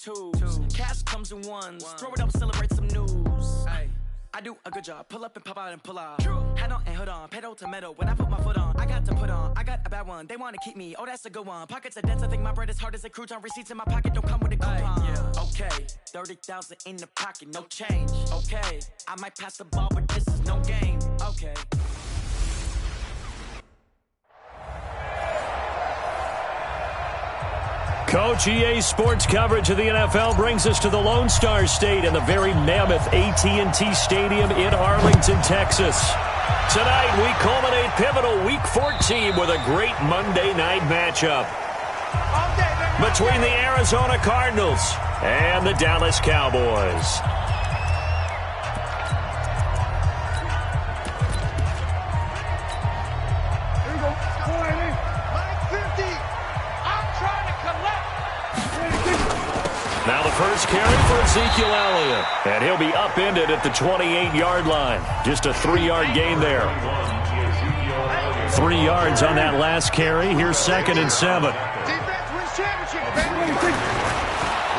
twos. Cash comes in ones. Throw it up, celebrate some news. I do a good job. Pull up and pop out and pull out. Hat on and hood on. Pedal to metal. When I put my foot on, I got to put on. I got a bad one. They want to keep me. Oh, that's a good one. Pockets are dense. I think my bread is hard as a crouton. Receipts in my pocket don't come with a coupon. Okay, 30,000 in the pocket, no change. Okay, I might pass the ball, but this is no game. Okay. Coach, EA Sports coverage of the NFL brings us to the Lone Star State and the very mammoth AT&T Stadium in Arlington, Texas. Tonight, we culminate pivotal Week 14 with a great Monday night matchup between the Arizona Cardinals and the Dallas Cowboys. Now the first carry for Ezekiel Elliott, and he'll be upended at the 28-yard line. Just a 3-yard gain there. 3 yards on that last carry. Here's 2nd and 7.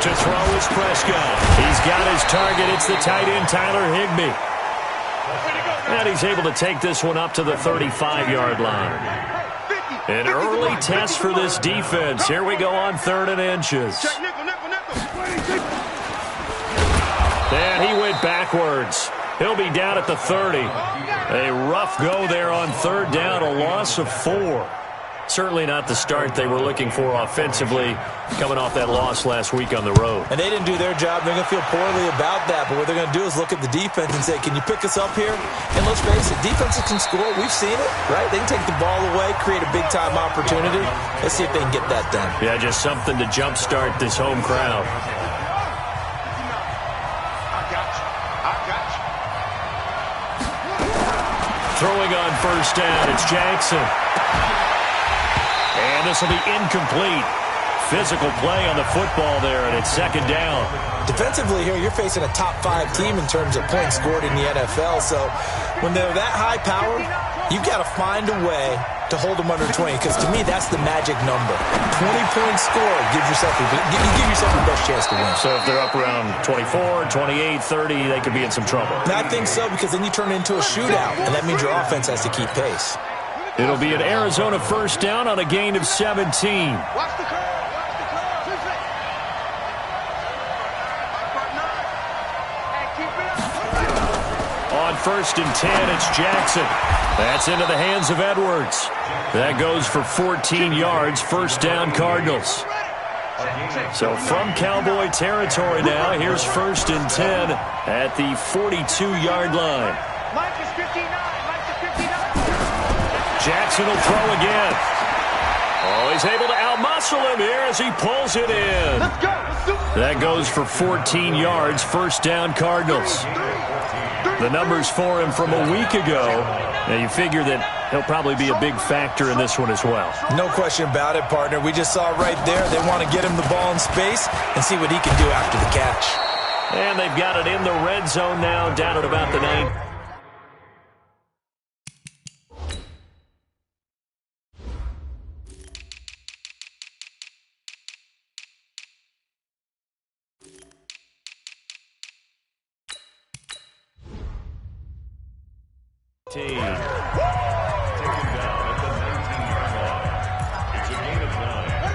To throw is Prescott. He's got his target. It's the tight end, Tyler Higbee. And he's able to take this one up to the 35-yard line. An early test for this defense. Here we go on 3rd and inches. And he went backwards. He'll be down at the 30. A rough go there on 3rd down, a loss of 4. Certainly not the start they were looking for offensively, coming off that loss last week on the road. And they didn't do their job. They're going to feel poorly about that. But what they're going to do is look at the defense and say, can you pick us up here? And let's face it, defenses can score. We've seen it, right? They can take the ball away, create a big-time opportunity. Let's see if they can get that done. Yeah, just something to jumpstart this home crowd. Throwing on 1st down, it's Jackson. And this will be incomplete. Physical play on the football there, and it's 2nd down. Defensively here, you're facing a top-5 team in terms of points scored in the NFL. So when they're that high-powered, you've got to find a way to hold them under 20, because to me, that's the magic number. 20-point score gives yourself your best chance to win. So if they're up around 24, 28, 30, they could be in some trouble. And I think so, because then you turn it into a shootout, and that means your offense has to keep pace. It'll be an Arizona 1st down on a gain of 17. On 1st and 10, it's Jackson. That's into the hands of Edwards. That goes for 14 yards, 1st down Cardinals. So from Cowboy territory now, here's 1st and 10 at the 42-yard line. Jackson will throw again. Oh, he's able to outmuscle him here as he pulls it in. That goes for 14 yards, 1st down Cardinals. The numbers for him from a week ago. Now you figure that he'll probably be a big factor in this one as well. No question about it, partner. We just saw right there. They want to get him the ball in space and see what he can do after the catch. And they've got it in the red zone now, down at about the 9.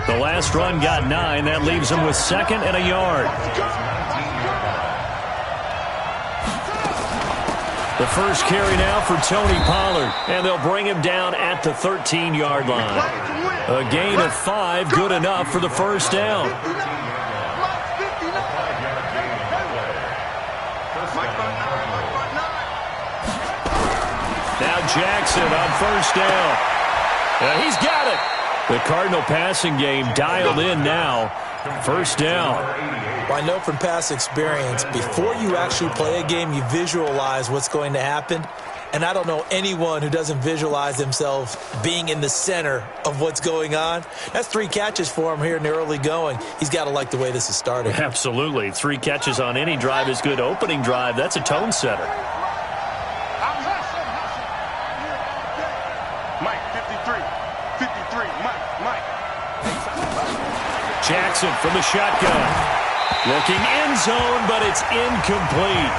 The last run got 9. That leaves him with 2nd and a yard. The first carry now for Tony Pollard, and they'll bring him down at the 13-yard line. A gain of 5, good enough for the 1st down. Now Jackson on 1st down. He's got it. The Cardinal passing game dialed in now. 1st down. Well, I know from past experience, before you actually play a game, you visualize what's going to happen. And I don't know anyone who doesn't visualize themselves being in the center of what's going on. That's 3 catches for him here in the early going. He's got to like the way this is starting. Absolutely. 3 catches on any drive is good. Opening drive, that's a tone setter. Jackson from the shotgun. Looking end zone, but it's incomplete.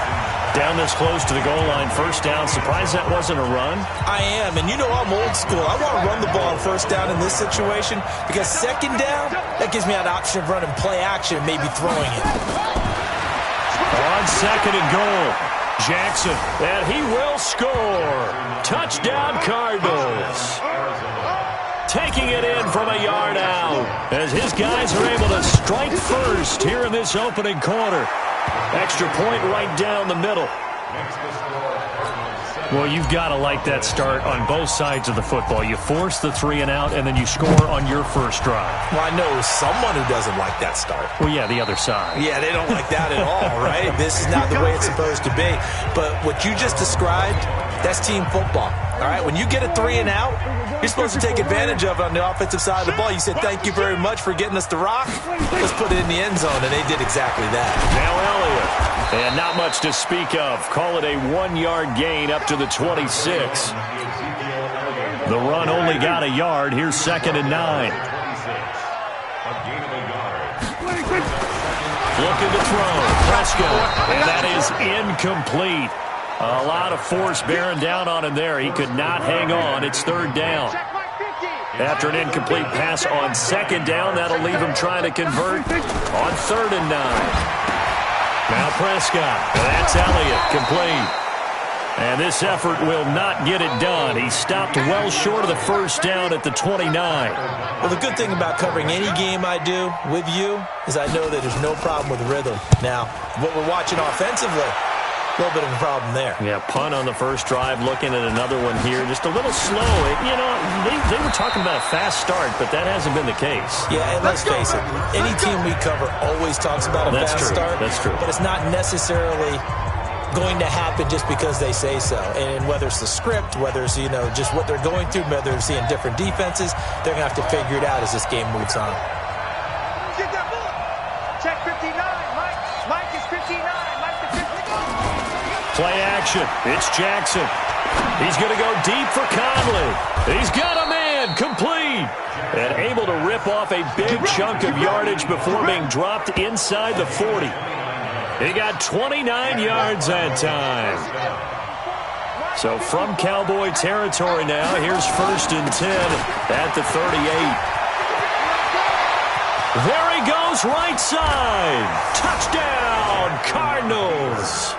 Down this close to the goal line, first down. Surprised that wasn't a run? I am, and you know I'm old school. I want to run the ball on first down in this situation because second down, that gives me an option of running play action and maybe throwing it. On second and goal, Jackson, and he will score. Touchdown Cardinals. Taking it in from a yard out as his guys are able to strike first here in this opening quarter. Extra point right down the middle. Well, you've got to like that start on both sides of the football. You force the 3 and out, and then you score on your first drive. Well, I know someone who doesn't like that start. Well, yeah, the other side. Yeah, they don't like that at all, right? This is not the way it's supposed to be. But what you just described, that's team football. All right, when you get a 3 and out, you're supposed to take advantage of it on the offensive side of the ball. You said, thank you very much for getting us the rock. Let's put it in the end zone, and they did exactly that. Now Elliott, and not much to speak of. Call it a 1-yard gain up to the 26. The run only got a yard. Here's second and 9. Looking to throw. Prescott, and that is incomplete. A lot of force bearing down on him there. He could not hang on. It's third down. After an incomplete pass on second down, that'll leave him trying to convert on third and 9. Now Prescott. That's Elliott. Complete. And this effort will not get it done. He stopped well short of the first down at the 29. Well, the good thing about covering any game I do with you is I know that there's no problem with rhythm. Now, what we're watching offensively, a little bit of a problem there. Yeah, punt on the first drive, looking at another one here. Just a little slow. You know, they were talking about a fast start, but that hasn't been the case. Yeah, and let's face it, any team we cover always talks about a fast start. That's true. But it's not necessarily going to happen just because they say so. And whether it's the script, whether it's, you know, just what they're going through, whether they're seeing different defenses, they're going to have to figure it out as this game moves on. Get that ball. Check 59, Mike. Mike is 59. Mike is 59. Play action. It's Jackson. He's going to go deep for Conley. He's got a man. Complete. And able to rip off a big chunk of yardage before being dropped inside the 40. He got 29 yards that time. So from Cowboy territory now, here's first and 10 at the 38. There he goes, right side. Touchdown, Cardinals.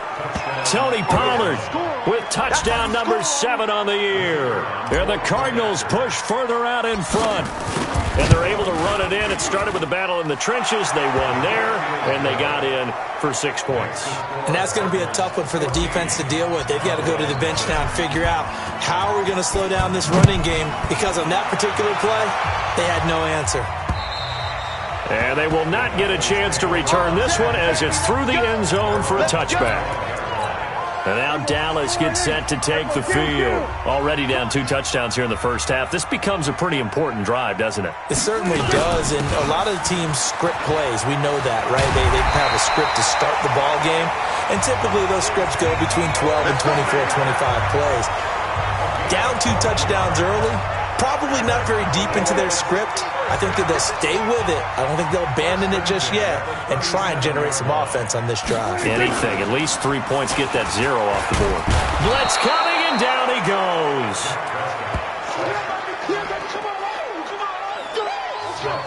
Tony Pollard with touchdown number 7 on the year. And the Cardinals push further out in front. And they're able to run it in. It started with a battle in the trenches. They won there, and they got in for 6 points. And that's going to be a tough one for the defense to deal with. They've got to go to the bench now and figure out how we're going to slow down this running game, because on that particular play, they had no answer. And they will not get a chance to return this one as it's through the end zone for a touchback. And now Dallas gets set to take the field. Already down 2 touchdowns here in the first half. This becomes a pretty important drive, doesn't it? It certainly does, and a lot of the teams script plays. We know that, right? They have a script to start the ball game, and typically those scripts go between 12 and 24, 25 plays. Down 2 touchdowns early, probably not very deep into their script. I think that they'll stay with it. I don't think they'll abandon it just yet and try and generate some offense on this drive. Anything. At least 3 points. Get that 0 off the board. Blitz coming, and down he goes.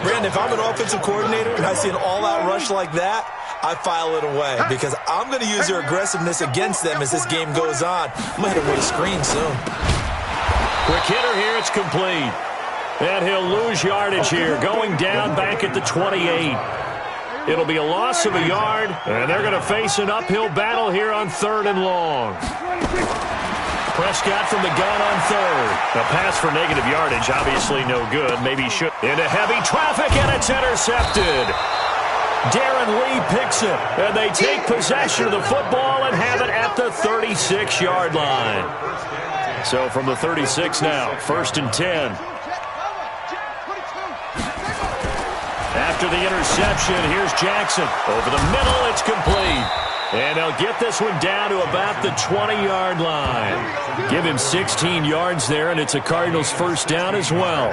Brandon, if I'm an offensive coordinator and I see an all-out rush like that, I file it away because I'm going to use their aggressiveness against them as this game goes on. I'm going to hit them with a screen soon. Quick hitter here. It's complete. And he'll lose yardage here, going down back at the 28. It'll be a loss of a yard, and they're going to face an uphill battle here on 3rd and long. Prescott from the gun on 3rd. A pass for negative yardage, obviously no good. Maybe should. Into heavy traffic, and it's intercepted. Darren Lee picks it, and they take possession of the football and have it at the 36-yard line. So from the 36 now, 1st and 10. After the interception, here's Jackson. Over the middle, it's complete. And they'll get this one down to about the 20-yard line. Give him 16 yards there, and it's a Cardinals first down as well.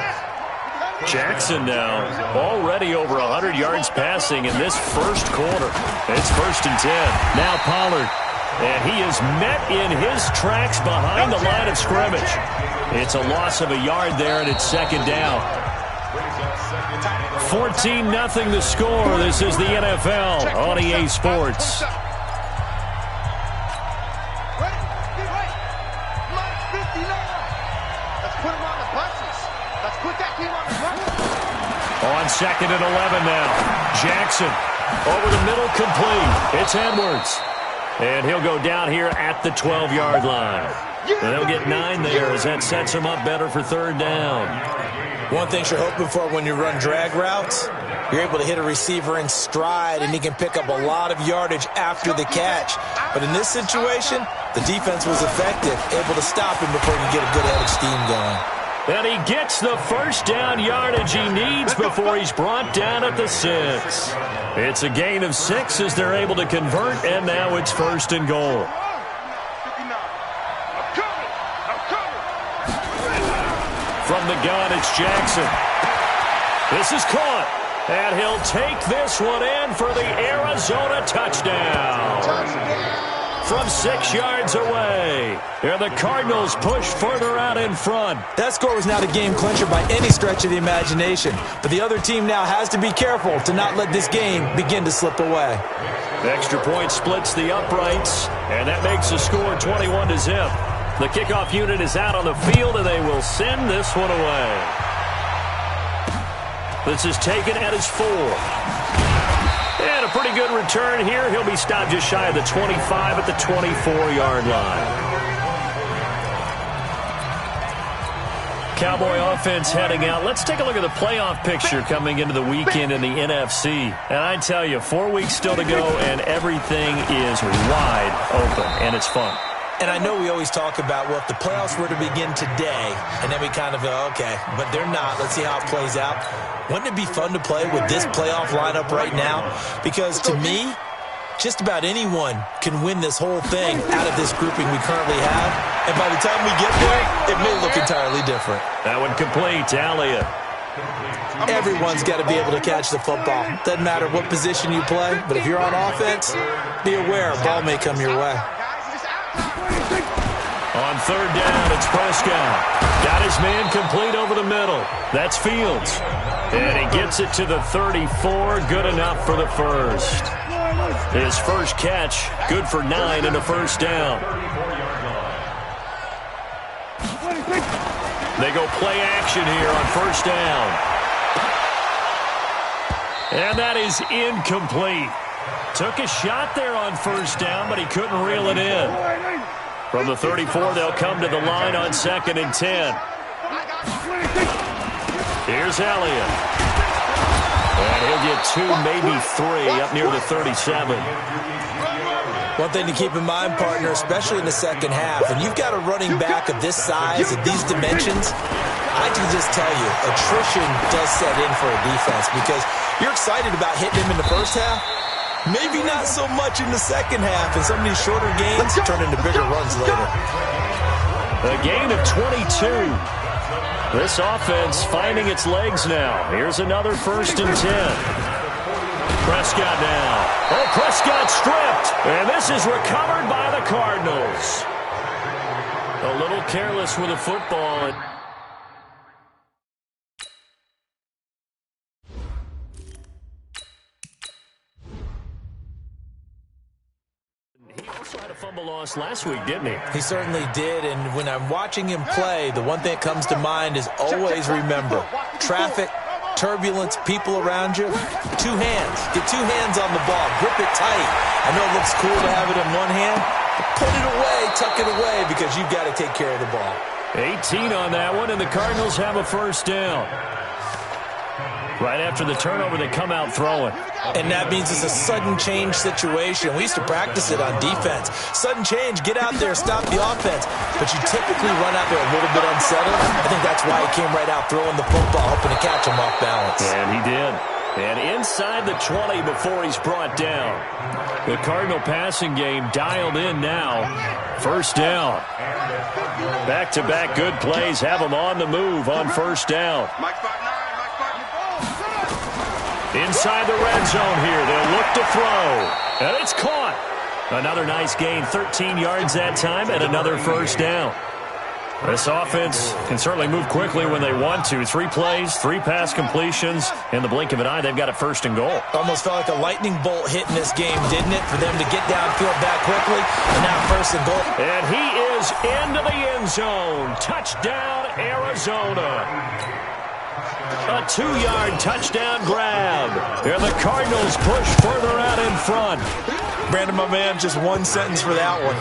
Jackson now already over 100 yards passing in this first quarter. It's 1st and 10. Now Pollard. And he is met in his tracks behind the line of scrimmage. It's a loss of a yard there, and it's 2nd down. 14-0 the score. This is the NFL on EA Sports. On 2nd and 11 now. Jackson over the middle, complete. It's Edwards. And he'll go down here at the 12-yard line. And they'll get 9 there as that sets him up better for 3rd down. One thing you're hoping for when you run drag routes, you're able to hit a receiver in stride, and he can pick up a lot of yardage after the catch. But in this situation, the defense was effective, able to stop him before you get a good head of steam going. And he gets the 1st down yardage he needs before he's brought down at the 6. It's a gain of 6 as they're able to convert, and now it's 1st and goal. From the gun, it's Jackson. This is caught, and he'll take this one in for the Arizona touchdown. From 6 yards away. And the Cardinals push further out in front. That score was not a game clincher by any stretch of the imagination. But the other team now has to be careful to not let this game begin to slip away. The extra point splits the uprights, and that makes the score 21-0. The kickoff unit is out on the field, and they will send this one away. This is taken at his 4. And a pretty good return here. He'll be stopped just shy of the 25 at the 24-yard line. Cowboy offense heading out. Let's take a look at the playoff picture coming into the weekend in the NFC. And I tell you, 4 weeks still to go, and everything is wide open, and it's fun. And I know we always talk about, well, if the playoffs were to begin today, and then we kind of go, okay, but they're not. Let's see how it plays out. Wouldn't it be fun to play with this playoff lineup right now? Because to me, just about anyone can win this whole thing out of this grouping we currently have. And by the time we get there, it may look entirely different. That one complete to Elliott. Everyone's got to be able to catch the football. Doesn't matter what position you play, but if you're on offense, be aware a ball may come your way. On 3rd down, it's Prescott. Got his man complete over the middle. That's Fields. And he gets it to the 34. Good enough for the 1st. His first catch, good for 9 and a 1st down. They go play action here on 1st down. And that is incomplete. Took a shot there on 1st down, but he couldn't reel it in. From the 34, they'll come to the line on 2nd and 10. Here's Elliott. And he'll get 2, maybe 3 up near the 37. One thing to keep in mind, partner, especially in the second half, when you've got a running back of this size, of these dimensions, I can just tell you, attrition does set in for a defense because you're excited about hitting him in the first half. Maybe not so much in the second half, and some of these shorter gains turn into bigger runs later. A gain of 22. This offense finding its legs now. Here's another 1st and 10. Prescott now. Oh, Prescott stripped, and this is recovered by the Cardinals. A little careless with the football. Fumble loss last week, didn't he? He certainly did, and when I'm watching him play, the one thing that comes to mind is always remember, traffic, turbulence, people around you, 2 hands. Get 2 hands on the ball. Grip it tight. I know it looks cool to have it in one hand, but put it away, tuck it away, because you've got to take care of the ball. 18 on that one, and the Cardinals have a 1st down. Right after the turnover, they come out throwing. And that means it's a sudden change situation. We used to practice it on defense. Sudden change, get out there, stop the offense. But you typically run out there a little bit unsettled. I think that's why he came right out throwing the football, hoping to catch him off balance. And he did. And inside the 20 before he's brought down. The Cardinal passing game dialed in now. 1st down. Back-to-back good plays have him on the move on 1st down. Inside the red zone here. They'll look to throw. And it's caught. Another nice gain, 13 yards that time, and another first down. This offense can certainly move quickly when they want to. 3 plays, 3 pass completions. In the blink of an eye, they've got a first and goal. Almost felt like a lightning bolt hit in this game, didn't it? For them to get downfield that quickly, and now first and goal. And he is into the end zone. Touchdown, Arizona. A 2-yard touchdown grab. And the Cardinals push further out in front. Brandon, my man, just one sentence for that one.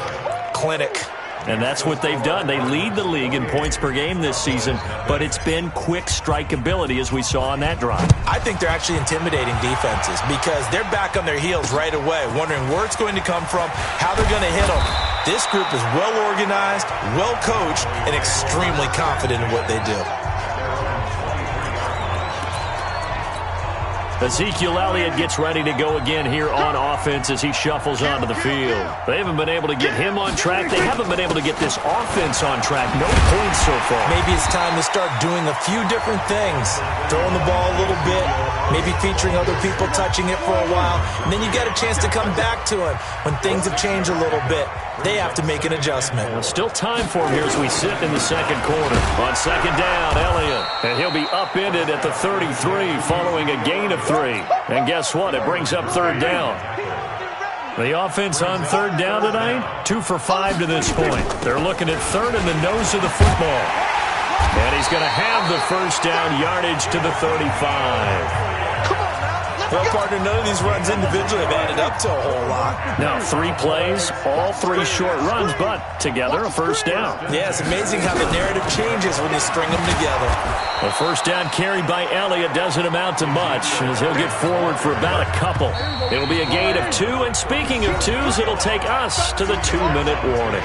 Clinic. And that's what they've done. They lead the league in points per game this season, but it's been quick strike ability as we saw on that drive. I think they're actually intimidating defenses because they're back on their heels right away, wondering where it's going to come from, how they're going to hit them. This group is well organized, well coached, and extremely confident in what they do. Ezekiel Elliott gets ready to go again here on offense as he shuffles onto the field. They haven't been able to get him on track. They haven't been able to get this offense on track. No points so far. Maybe it's time to start doing a few different things. Throwing the ball a little bit, maybe featuring other people touching it for a while, and then you get a chance to come back to him when things have changed a little bit. They have to make an adjustment. Well, still time for him here as we sit in the second quarter. On second down, Elliott. And he'll be upended at the 33 following a gain of 3. And guess what? It brings up third down. The offense on third down tonight, 2 for 5 to this point. They're looking at third in the nose of the football. And he's going to have the first down yardage to the 35. Well, partner, none of these runs individually have added up to a whole lot. Now, 3 plays, all 3 short runs, but together a first down. Yeah, it's amazing how the narrative changes when you string them together. A first down carried by Elliott doesn't amount to much as he'll get forward for about a couple. It'll be a gain of 2, and speaking of 2s, it'll take us to the 2-minute warning.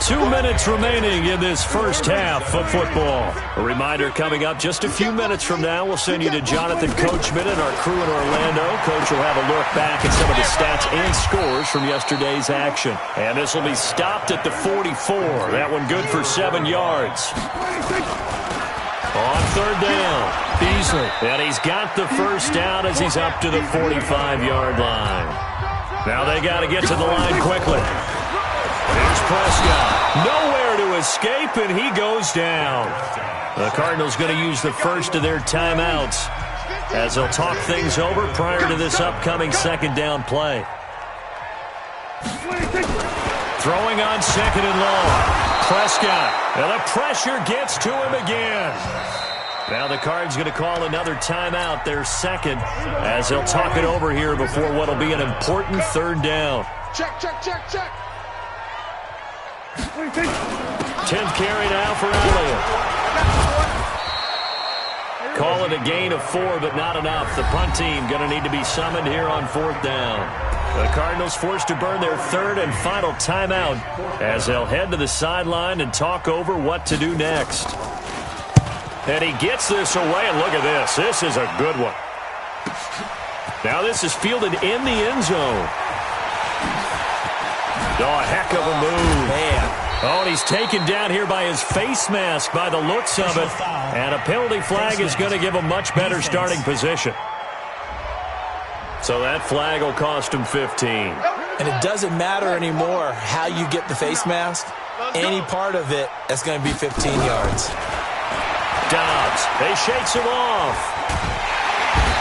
2 minutes remaining in this first half of football. A reminder coming up just a few minutes from now. We'll send you to Jonathan Coachman and our crew in Orlando. Coach will have a look back at some of the stats and scores from yesterday's action. And this will be stopped at the 44. That one good for 7 yards. On third down, Beasley. And he's got the first down as he's up to the 45-yard line. Now they got to get to the line quickly. Here's Prescott. Nowhere to escape, and he goes down. The Cardinals going to use the first of their timeouts as they'll talk things over prior to this upcoming second down play. Throwing on second and long. Prescott. And the pressure gets to him again. Now the Cards going to call another timeout, their second, as they'll talk it over here before what will be an important third down. Check, check, check, check. 10th carry now for Elliott. Call it a gain of 4, but not enough. The punt team going to need to be summoned here on fourth down. The Cardinals forced to burn their third and final timeout as they'll head to the sideline and talk over what to do next. And he gets this away, and look at this. This is a good one. Now this is fielded in the end zone. Oh, a heck of a move. Man. Oh, and he's taken down here by his face mask by the looks of it. And a penalty flag is going to give him much better starting position. So that flag will cost him 15. And it doesn't matter anymore how you get the face mask. Any part of it is going to be 15 yards. Dobbs, he shakes him off.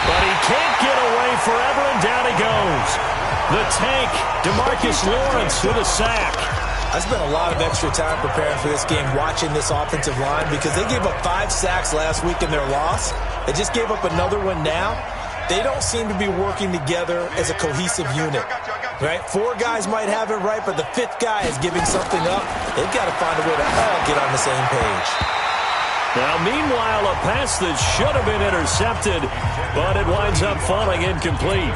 But he can't get away forever, and down he goes. The tank, DeMarcus Lawrence with a sack. I spent a lot of extra time preparing for this game watching this offensive line because they gave up 5 sacks last week in their loss. They just gave up another one now. They don't seem to be working together as a cohesive unit, right? 4 guys might have it right, but the 5th guy is giving something up. They've got to find a way to all get on the same page. Now, meanwhile, a pass that should have been intercepted, but it winds up falling incomplete.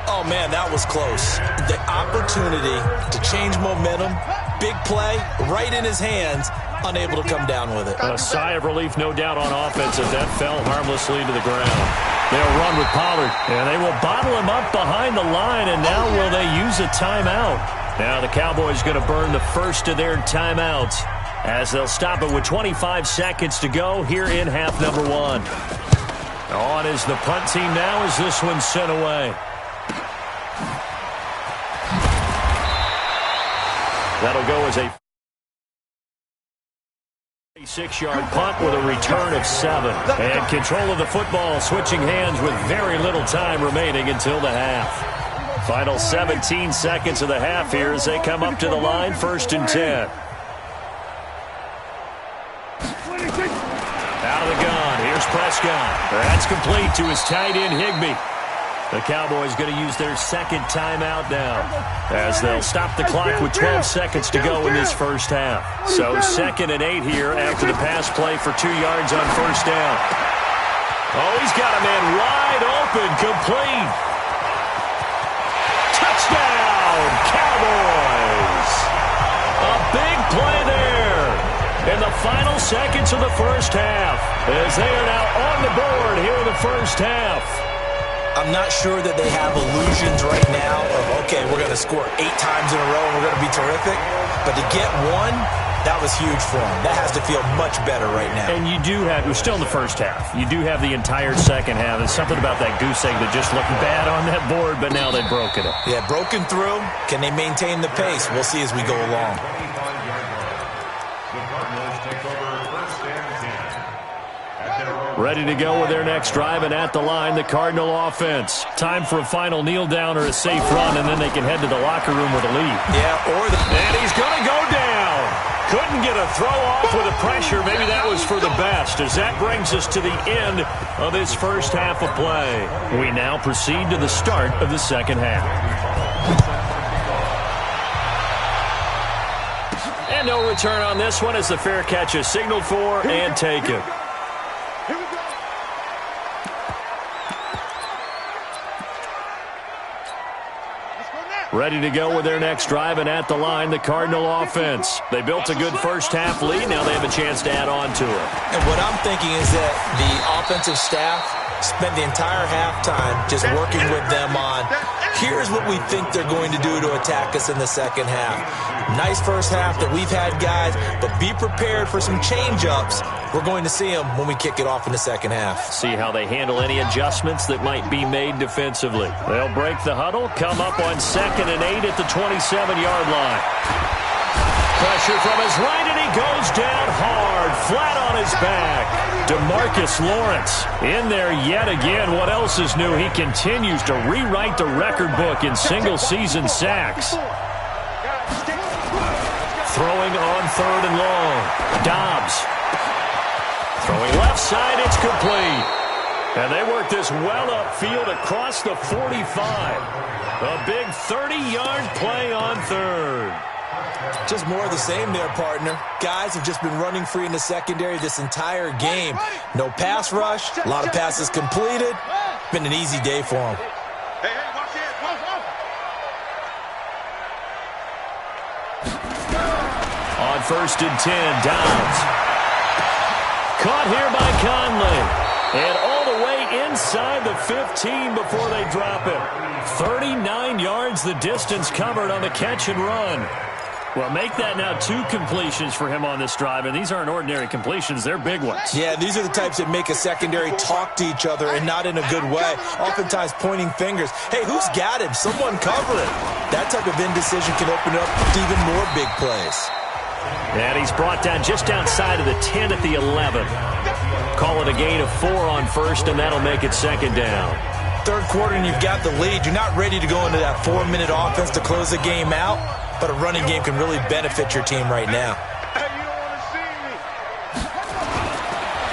Oh, man, that was close. The opportunity to change momentum, big play, right in his hands, unable to come down with it. A sigh of relief, no doubt, on offense as that fell harmlessly to the ground. They'll run with Pollard, and they will bottle him up behind the line, and now will they use a timeout? Now the Cowboys going to burn the first of their timeouts as they'll stop it with 25 seconds to go here in half number 1. On is the punt team now as this one's sent away. That'll go as a 6-yard punt with a return of 7. And control of the football switching hands with very little time remaining until the half. Final 17 seconds of the half here as they come up to the line, 1st and 10. Out of the gun. Here's Prescott. That's complete to his tight end, Higbee. The Cowboys going to use their second timeout now as they'll stop the clock with 12 seconds to go in this first half. So 2nd and 8 here after the pass play for 2 yards on 1st down. Oh, he's got a man wide open, complete. Touchdown, Cowboys. A big play there in the final seconds of the first half as they are now on the board here in the first half. I'm not sure that they have illusions right now of, okay, we're going to score 8 times in a row and we're going to be terrific. But to get one, that was huge for them. That has to feel much better right now. And you do have, we're still in the first half. You do have the entire second half. There's something about that goose egg that just looked bad on that board, but now they've broken it. Yeah, broken through. Can they maintain the pace? We'll see as we go along. Ready to go with their next drive, and at the line, the Cardinal offense. Time for a final kneel down or a safe run, and then they can head to the locker room with a lead. Yeah, and he's going to go down. Couldn't get a throw off with the pressure. Maybe that was for the best, as that brings us to the end of this first half of play. We now proceed to the start of the second half. And no return on this one as the fair catch is signaled for and taken. Ready to go with their next drive, and at the line, the Cardinal offense. They built a good first half lead. Now they have a chance to add on to it. And what I'm thinking is that the offensive staff spent the entire halftime just working with them on, here's what we think they're going to do to attack us in the second half. Nice first half that we've had, guys, but be prepared for some change-ups. We're going to see them when we kick it off in the second half. See how they handle any adjustments that might be made defensively. They'll break the huddle, come up on 2nd and 8 at the 27-yard line. Pressure from his right, and he goes down hard, flat on his back. DeMarcus Lawrence in there yet again. What else is new? He continues to rewrite the record book in single-season sacks. Throwing on 3rd and long. Dobbs. Throwing left side, it's complete. And they work this well upfield across the 45. A big 30-yard play on 3rd. Just more of the same there, partner. Guys have just been running free in the secondary this entire game. No pass rush, a lot of passes completed. Been an easy day for them. On 1st and 10, Downs. Caught here by Conley. And all the way inside the 15 before they drop it. 39 yards the distance covered on the catch and run. Well, make that now 2 completions for him on this drive, and these aren't ordinary completions. They're big ones. Yeah, these are the types that make a secondary talk to each other and not in a good way. Oftentimes pointing fingers. Hey, who's got him? Someone cover it. That type of indecision can open up to even more big plays. And he's brought down just outside of the 10 at the 11. Call it a gain of 4 on 1st, and that'll make it 2nd down. 3rd quarter, and you've got the lead. You're not ready to go into that 4-minute offense to close the game out. But a running game can really benefit your team right now.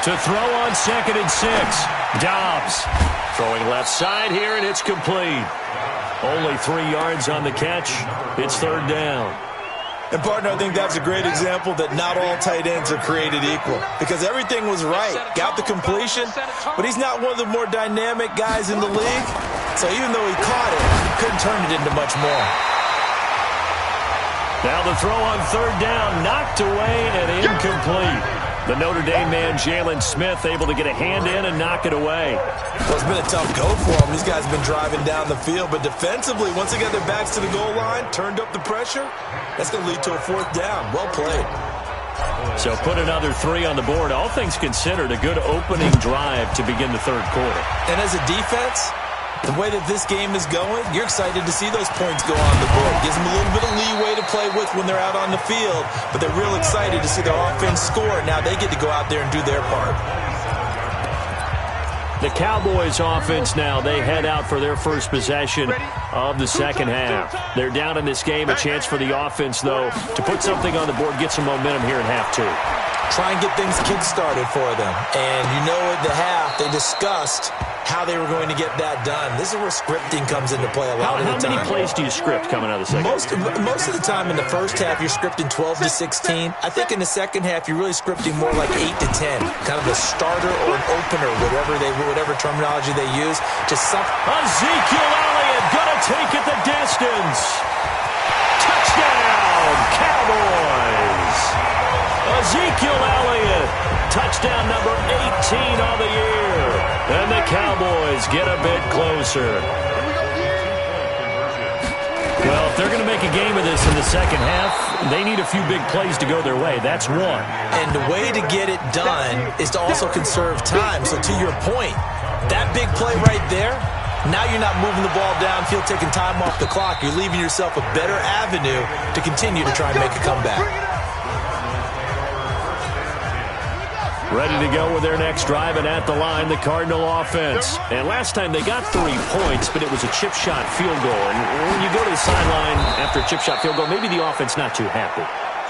To throw on 2nd and 6. Dobbs throwing left side here, and it's complete. Only 3 yards on the catch. It's 3rd down. And, partner, I think that's a great example that not all tight ends are created equal. Because everything was right. Got the completion, but he's not one of the more dynamic guys in the league. So even though he caught it, he couldn't turn it into much more. Now the throw on 3rd down, knocked away and incomplete. The Notre Dame man, Jalen Smith, able to get a hand in and knock it away. Well, it's been a tough go for them. These guys have been driving down the field. But defensively, once they got their backs to the goal line, turned up the pressure, that's going to lead to a 4th down. Well played. So put another 3 on the board. All things considered, a good opening drive to begin the third quarter. And as a defense, the way that this game is going, you're excited to see those points go on the board. Gives them a little bit of leeway to play with when they're out on the field, but they're real excited to see their offense score. Now they get to go out there and do their part. The Cowboys offense now, they head out for their first possession of the second half. They're down in this game. A chance for the offense, though, to put something on the board, get some momentum here in half 2. Try and get things kick-started for them. And you know at the half, they discussed how they were going to get that done. This is where scripting comes into play a lot of the time. How many plays do you script coming out of the second half? Most of the time in the first half, you're scripting 12 to 16. I think in the second half, you're really scripting more like 8 to 10. Kind of a starter or an opener, whatever terminology they use. Just something. Ezekiel Elliott gonna take it the distance. Touchdown, Cowboys. Ezekiel Elliott, touchdown number 18 on the year. And the Cowboys get a bit closer. Well, if they're going to make a game of this in the second half, they need a few big plays to go their way. That's one. And the way to get it done is to also conserve time. So to your point, that big play right there, now you're not moving the ball downfield, taking time off the clock. You're leaving yourself a better avenue to continue to try and make a comeback. Ready to go with their next drive, and at the line, the Cardinal offense. And last time they got 3 points, but it was a chip shot field goal. And when you go to the sideline after a chip shot field goal, maybe the offense not too happy.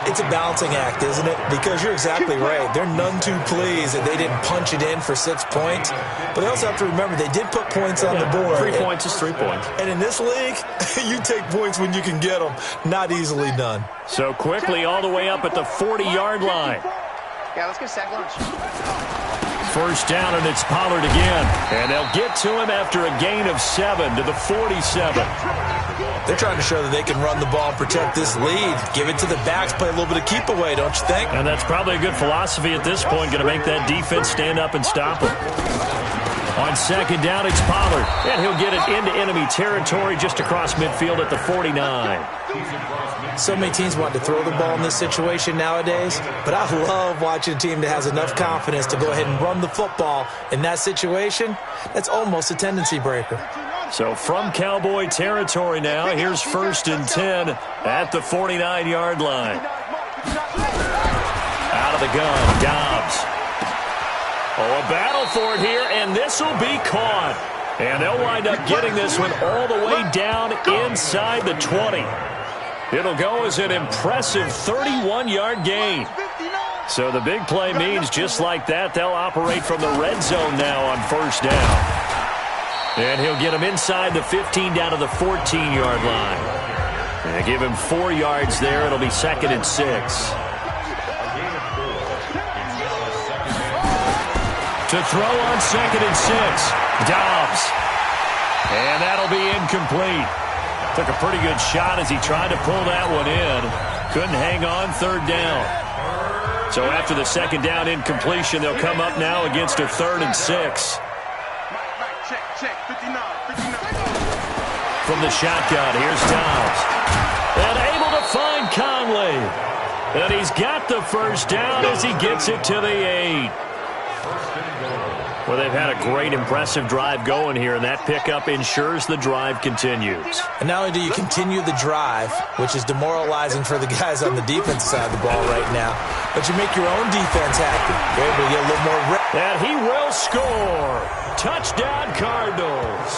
It's a balancing act, isn't it? Because you're exactly right. They're none too pleased that they didn't punch it in for 6 points. But they also have to remember they did put points on the board. 3 points is 3 points. And in this league, you take points when you can get them. Not easily done. So quickly all the way up at the 40-yard line. Yeah, let's get sack lunch. First down, and it's Pollard again. And they'll get to him after a gain of 7 to the 47. They're trying to show that they can run the ball and protect this lead. Give it to the backs, play a little bit of keep away, don't you think? And that's probably a good philosophy at this point, going to make that defense stand up and stop them. On second down, it's Pollard. And he'll get it into enemy territory just across midfield at the 49. So many teams want to throw the ball in this situation nowadays, but I love watching a team that has enough confidence to go ahead and run the football in that situation. That's almost a tendency breaker. So from Cowboy territory now, here's 1st and 10 at the 49-yard line. Out of the gun, Dobbs. Oh, a battle for it here, and this will be caught. And they'll wind up getting this one all the way down inside the 20. It'll go as an impressive 31-yard gain. So the big play means just like that, they'll operate from the red zone now on first down. And he'll get him inside the 15 down to the 14-yard line. And they give him 4 yards there. It'll be 2nd and 6. To throw on 2nd and 6. Dobbs. And that'll be incomplete. Took a pretty good shot as he tried to pull that one in. Couldn't hang on, 3rd down. So after the 2nd down incompletion, they'll come up now against a 3rd and 6. From the shotgun, here's Dobbs. And able to find Conley. And he's got the first down as he gets it to the 8. Well, they've had a great, impressive drive going here, and that pickup ensures the drive continues. And not only do you continue the drive, which is demoralizing for the guys on the defensive side of the ball right now, but you make your own defense happy. You're able to get a little more and he will score. Touchdown, Cardinals.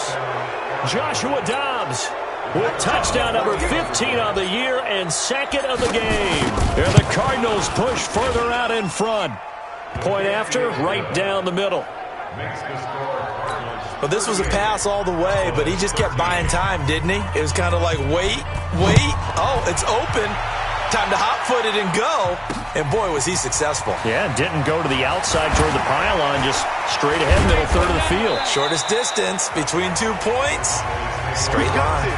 Joshua Dobbs with touchdown number 15 on the year and 2nd of the game. And the Cardinals push further out in front. Point after, right down the middle. Well, this was a pass all the way, but he just kept buying time, didn't he? It was kind of like, wait. Oh, it's open. Time to hot-foot it and go. And, boy, was he successful. Yeah, didn't go to the outside toward the pylon, just straight ahead, middle third of the field. Shortest distance between 2 points. Straight line.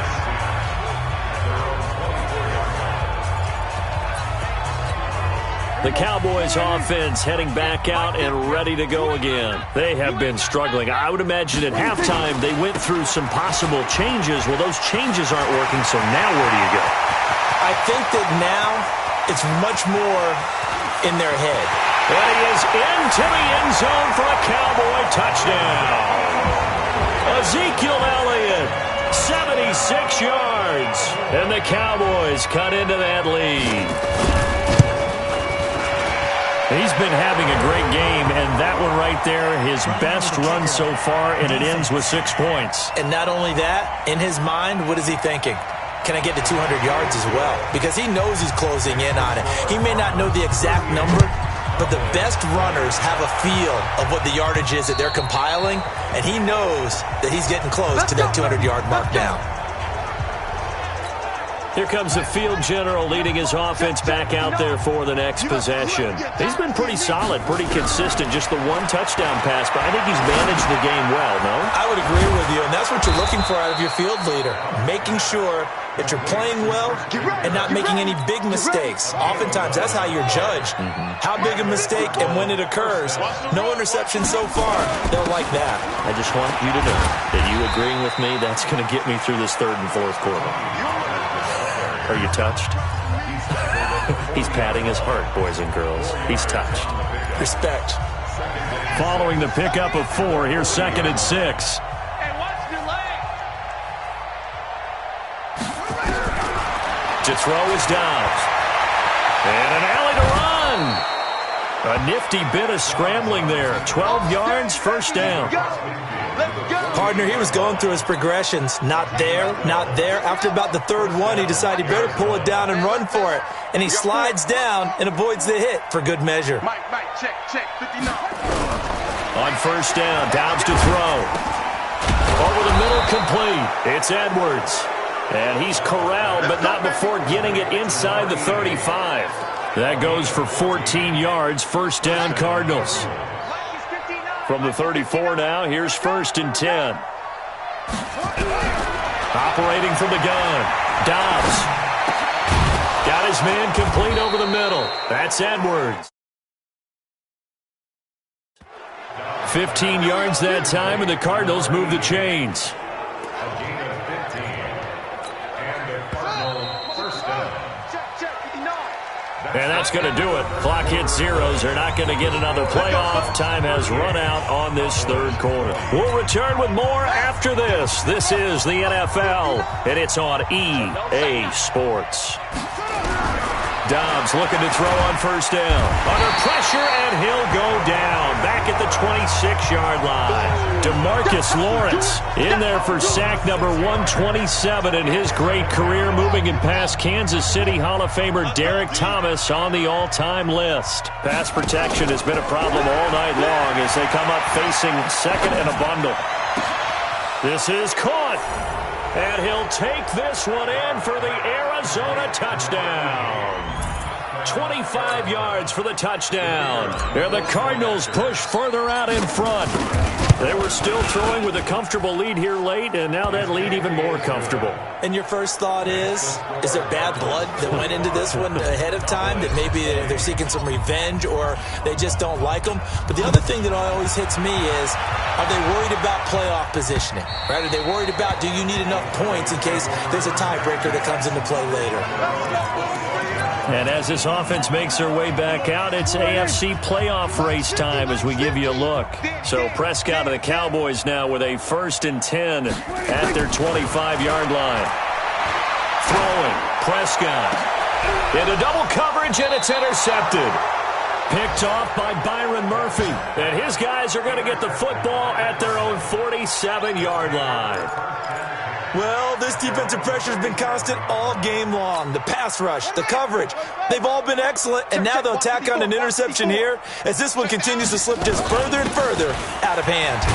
The Cowboys offense heading back out and ready to go again. They have been struggling. I would imagine at halftime they went through some possible changes. Well, those changes aren't working, so now where do you go? I think that now it's much more in their head. And he is into the end zone for a Cowboy touchdown. Ezekiel Elliott, 76 yards. And the Cowboys cut into that lead. He's been having a great game, and that one right there, his best run so far, and it ends with 6 points. And not only that, in his mind, what is he thinking? Can I get to 200 yards as well? Because he knows he's closing in on it. He may not know the exact number, but the best runners have a feel of what the yardage is that they're compiling, and he knows that he's getting close to that 200-yard mark now. Here comes the field general leading his offense back out there for the next possession. He's been pretty solid, pretty consistent, just the one touchdown pass, but I think he's managed the game well, no? I would agree with you, and that's what you're looking for out of your field leader, making sure that you're playing well and not making any big mistakes. Oftentimes, that's how you're judged. How big a mistake and when it occurs. No interception so far. They'll like that. I just want you to know that you agreeing with me, that's going to get me through this third and fourth quarter. Are you touched? He's patting his heart, boys and girls. He's touched. Respect. Following the pickup of 4, here's 2nd and 6. Hey, watch your leg. To throw is Dobbs. And an alley to run. A nifty bit of scrambling there. 12 yards, first down. Partner, he was going through his progressions. Not there, not there. After about the third one, he decided he better pull it down and run for it. And he slides down and avoids the hit for good measure. Mike, check, 59. On first down, Dobbs to throw. Over the middle, complete. It's Edwards. And he's corralled, but not before getting it inside the 35. That goes for 14 yards, first down Cardinals. From the 34 now, here's 1st and 10. Operating from the gun, Dobbs. Got his man complete over the middle. That's Edwards. 15 yards that time, and the Cardinals move the chains. And that's going to do it. Clock hits zeros. They're not going to get another playoff. Time has run out on this third quarter. We'll return with more after this. This is the NFL, and it's on EA Sports. Dobbs looking to throw on first down. Under pressure, and he'll go down. Back at the 26-yard line. DeMarcus Lawrence in there for sack number 127 in his great career, moving and past Kansas City Hall of Famer Derek Thomas on the all-time list. Pass protection has been a problem all night long as they come up facing second and a bundle. This is caught. And he'll take this one in for the Arizona touchdown. 25 yards for the touchdown. And the Cardinals push further out in front. They were still throwing with a comfortable lead here late, and now that lead even more comfortable. And your first thought is there bad blood that went into this one ahead of time, that maybe they're seeking some revenge or they just don't like them? But the other thing that always hits me is, are they worried about playoff positioning? Right? Are they worried about, do you need enough points in case there's a tiebreaker that comes into play later? And as this offense makes their way back out, it's AFC playoff race time as we give you a look. So Prescott of the Cowboys now with a 1st and 10 at their 25-yard line. Throwing, Prescott into double coverage, and it's intercepted. Picked off by Byron Murphy. And his guys are going to get the football at their own 47-yard line. Well, this defensive pressure has been constant all game long. The pass rush, the coverage, they've all been excellent, and now they'll tack on an interception here as this one continues to slip just further and further out of hand.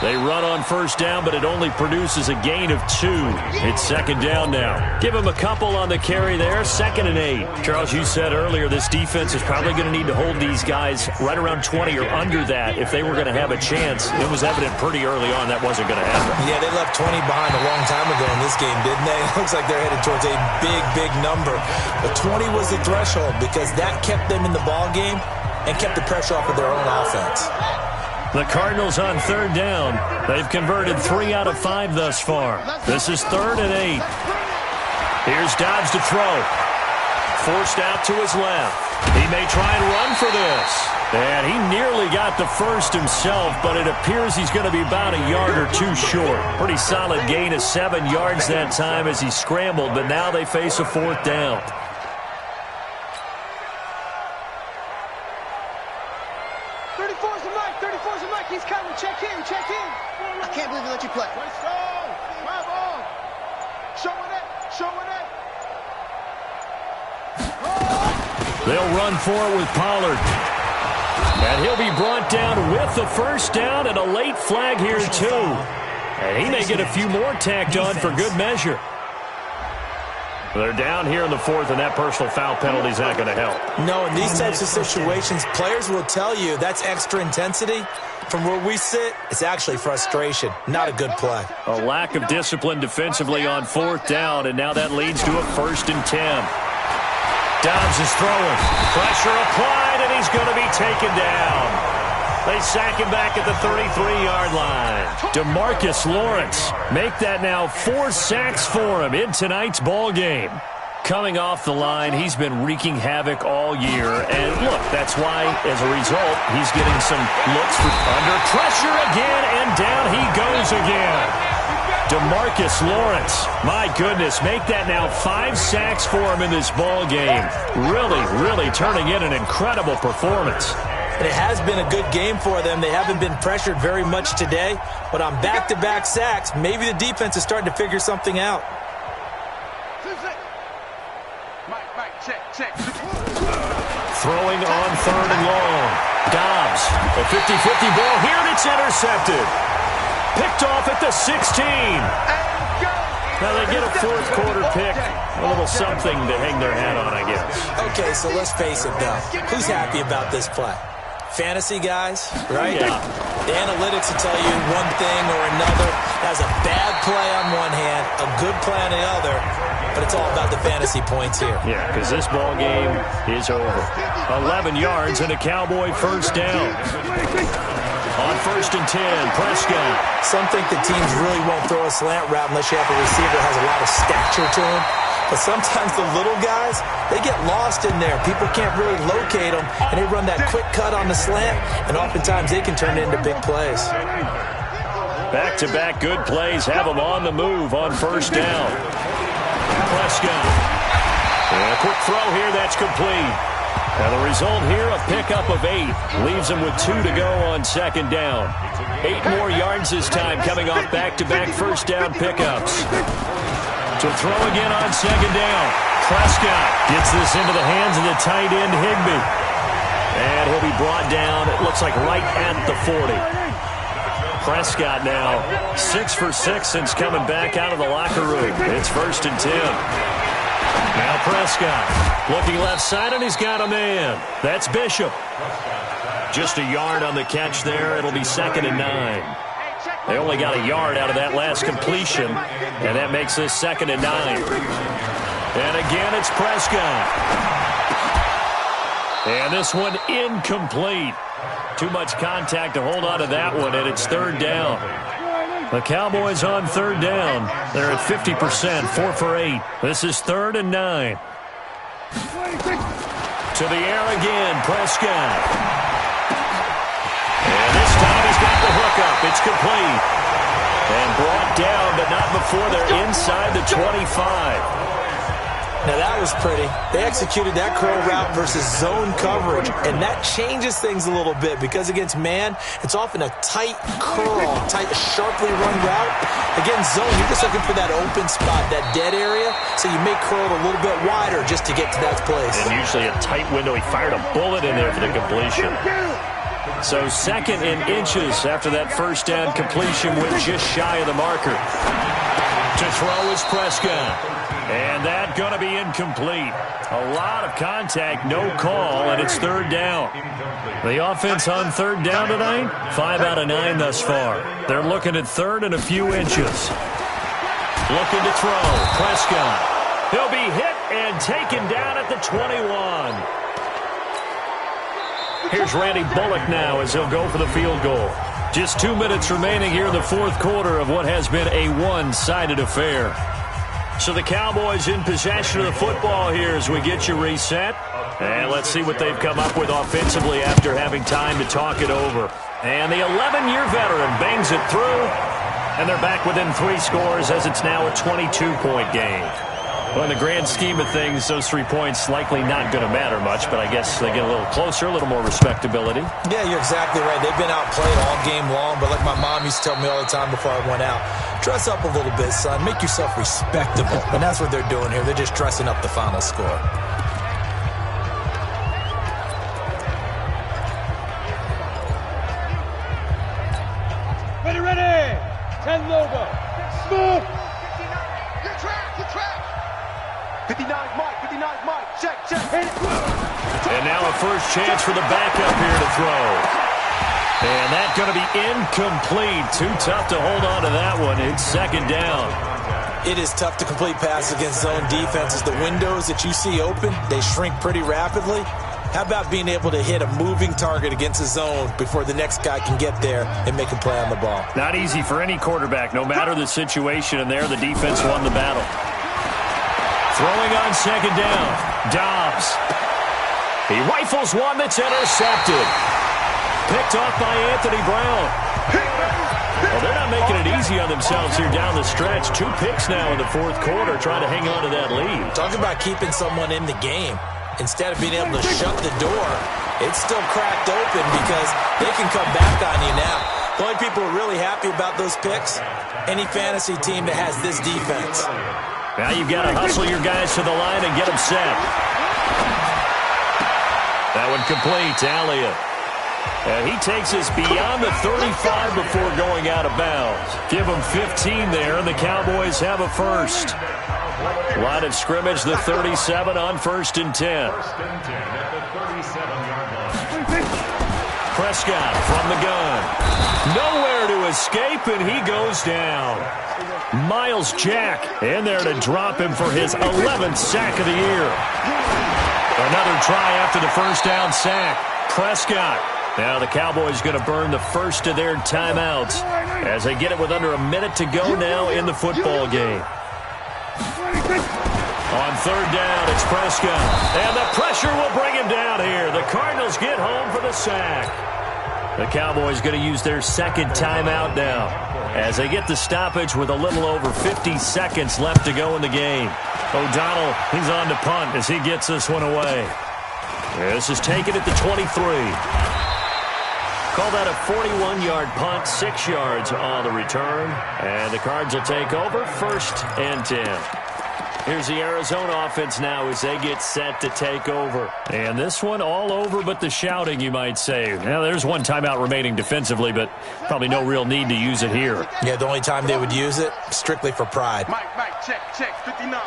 They run on first down, but it only produces a gain of 2. It's second down now. Give him a couple on the carry there, 2nd and 8. Charles, you said earlier this defense is probably going to need to hold these guys right around 20 or under that if they were going to have a chance. It was evident pretty early on that wasn't going to happen. Yeah, they left 20 behind a long time ago in this game, didn't they? It looks like they're headed towards a big, big number. But 20 was the threshold because that kept them in the ball game and kept the pressure off of their own offense. The Cardinals on third down. They've converted 3 out of 5 thus far. This is 3rd and 8. Here's Dobbs to throw. forced out to his left. He may try and run for this. And he nearly got the first himself, but it appears he's going to be about a yard or two short. Pretty solid gain of 7 yards that time as he scrambled, but now they face a 4th down. He's coming. Check in. I can't believe he let you play. Let's go. My ball. Showing it. They'll run for it with Pollard. And he'll be brought down with the first down and a late flag here, too. And he may get a few more tacked on for good measure. They're down here in the 4th, and that personal foul penalty is not going to help. No, in these types of situations, players will tell you that's extra intensity. From where we sit, it's actually frustration. Not a good play. A lack of discipline defensively on 4th down, and now that leads to a 1st and 10. Dobbs is throwing. Pressure applied, and he's going to be taken down. They sack him back at the 33-yard line. DeMarcus Lawrence make that now 4 sacks for him in tonight's ball game. Coming off the line, he's been wreaking havoc all year. And look, that's why, as a result, he's getting some looks for under pressure again, and down he goes again. DeMarcus Lawrence, my goodness, make that now 5 sacks for him in this ball game. Really turning in an incredible performance. And it has been a good game for them. They haven't been pressured very much today, but on back-to-back sacks, maybe the defense is starting to figure something out. Check. Throwing on 3rd and long. Dobbs, a 50-50 ball here, and it's intercepted. Picked off at the 16. Now they get a 4th quarter pick. A little something to hang their hat on, I guess. Okay, so let's face it, though. Who's happy about this play? Fantasy guys, right? Yeah. The analytics will tell you one thing or another. That's a bad play on one hand, a good play on the other, but it's all about the fantasy points here. Yeah, because this ball game is over. 11 yards and a Cowboy 1st down. On 1st and 10, Prescott. Some think the teams really won't throw a slant route unless you have a receiver that has a lot of stature to him. But sometimes the little guys, they get lost in there. People can't really locate them, and they run that quick cut on the slant, and oftentimes they can turn it into big plays. Back-to-back good plays have them on the move on 1st down. Prescott. And a quick throw here, that's complete. Now the result here, a pickup of 8. Leaves them with 2 to go on 2nd down. 8 more yards this time coming off back-to-back 1st down pickups. To throw again on 2nd down. Prescott gets this into the hands of the tight end, Higbee. And he'll be brought down, it looks like right at the 40. Prescott now 6 for 6 since coming back out of the locker room. It's 1st and 10. Now Prescott looking left side, and he's got a man. That's Bishop. Just a yard on the catch there. It'll be 2nd and 9. They only got a yard out of that last completion, and that makes this 2nd and 9. And again, it's Prescott. And this one incomplete. Too much contact to hold on to that one, and it's 3rd down. The Cowboys on 3rd down. They're at 50%, 4 for 8. This is 3rd and 9. To the air again, Prescott. And this time he's got the hook up. It's complete. And brought down, but not before they're inside the 25. Now that was pretty. They executed that curl route versus zone coverage, and that changes things a little bit because against man, it's often a tight curl, tight, sharply run route. Against zone, you're just looking for that open spot, that dead area, so you may curl it a little bit wider just to get to that place. And usually a tight window. He fired a bullet in there for the completion. So 2nd in inches after that 1st down completion with just shy of the marker. To throw is Prescott. And that going to be incomplete. A lot of contact, no call, and it's 3rd down. The offense on 3rd down tonight, 5 out of 9 thus far. They're looking at 3rd and a few inches. Looking to throw, Prescott. He'll be hit and taken down at the 21. Here's Randy Bullock now as he'll go for the field goal. Just 2 minutes remaining here in the 4th quarter of what has been a one-sided affair. So the Cowboys in possession of the football here as we get you reset. And let's see what they've come up with offensively after having time to talk it over. And the 11-year veteran bangs it through. And they're back within 3 scores as it's now a 22-point game. Well, in the grand scheme of things, those 3 points likely not going to matter much, but I guess they get a little closer, a little more respectability. Yeah, you're exactly right. They've been outplayed all game long, but like my mom used to tell me all the time before I went out, dress up a little bit, son. Make yourself respectable. And that's what they're doing here. They're just dressing up the final score. Ready. 10 logo. Smooth. Good track. 59 Mike, check. And now a first chance for the backup here to throw. And that's going to be incomplete. Too tough to hold on to that one. It's second down. It is tough to complete passes against zone defenses. The windows that you see open, they shrink pretty rapidly. How about being able to hit a moving target against a zone before the next guy can get there and make a play on the ball? Not easy for any quarterback, no matter the situation. And there, the defense won the battle. Throwing on second down, Dobbs. He rifles one that's intercepted. Picked off by Anthony Brown. Well, they're not making it easy on themselves here down the stretch. 2 picks now in the 4th quarter, trying to hang on to that lead. Talk about keeping someone in the game. Instead of being able to shut the door, it's still cracked open because they can come back on you now. The only people who are really happy about those picks, any fantasy team that has this defense. Now you've got to hustle your guys to the line and get them set. That one complete to Elliott. And he takes us beyond the 35 before going out of bounds. Give them 15 there, and the Cowboys have a first. Line of scrimmage, the 37 on 1st and 10. Prescott from the gun. Nowhere to escape, and he goes down. Miles Jack in there to drop him for his 11th sack of the year. Another try after the first down sack. Prescott. Now the Cowboys going to burn the first of their timeouts as they get it with under a minute to go now in the football game. On 3rd down, it's Prescott. And the pressure will bring him down here. The Cardinals get home for the sack. The Cowboys going to use their 2nd timeout now as they get the stoppage with a little over 50 seconds left to go in the game. O'Donnell, he's on to punt as he gets this one away. This is taken at the 23. Call that a 41-yard punt, 6 yards on the return. And the Cards will take over 1st and 10. Here's the Arizona offense now as they get set to take over. And this one all over but the shouting, you might say. Now, there's 1 timeout remaining defensively, but probably no real need to use it here. Yeah, the only time they would use it, strictly for pride. Mike, check, 59.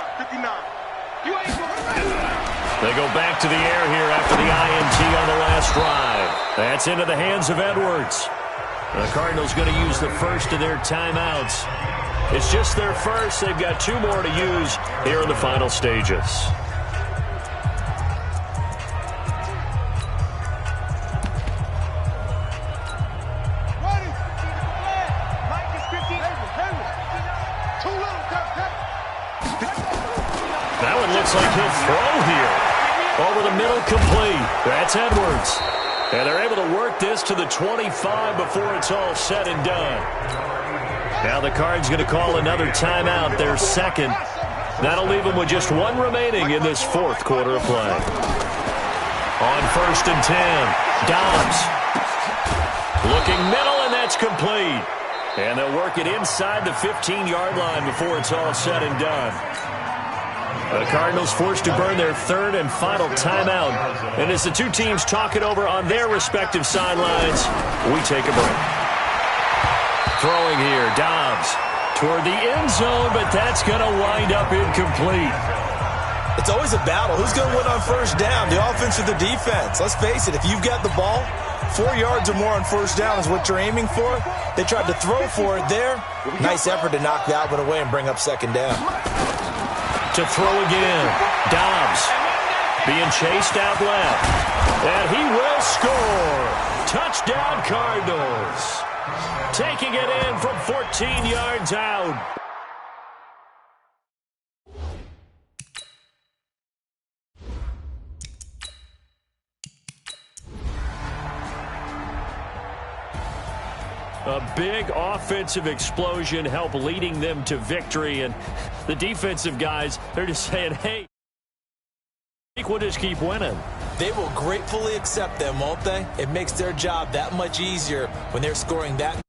They go back to the air here after the INT on the last drive. That's into the hands of Edwards. The Cardinals going to use the first of their timeouts. It's just their first. They've got 2 more to use here in the final stages. That one looks like he'll throw here. Over the middle, complete. That's Edwards. And they're able to work this to the 25 before it's all said and done. Now the Cards going to call another timeout, their 2nd. That'll leave them with just 1 remaining in this 4th quarter of play. On 1st and 10, Dobbs. Looking middle, and that's complete. And they'll work it inside the 15-yard line before it's all said and done. The Cardinals forced to burn their 3rd and final timeout. And as the 2 teams talk it over on their respective sidelines, we take a break. Throwing here, Dobbs toward the end zone, but that's going to wind up incomplete. It's always a battle. Who's going to win on 1st down, the offense or the defense? Let's face it, if you've got the ball, 4 yards or more on 1st down is what you're aiming for. They tried to throw for it there. Nice effort to knock that one away and bring up 2nd down. To throw again, Dobbs being chased out left. And he will score. Touchdown, Cardinals. Taking it in from 14 yards out. A big offensive explosion helped leading them to victory. And the defensive guys, they're just saying, hey, we'll just keep winning. They will gratefully accept them, won't they? It makes their job that much easier when they're scoring that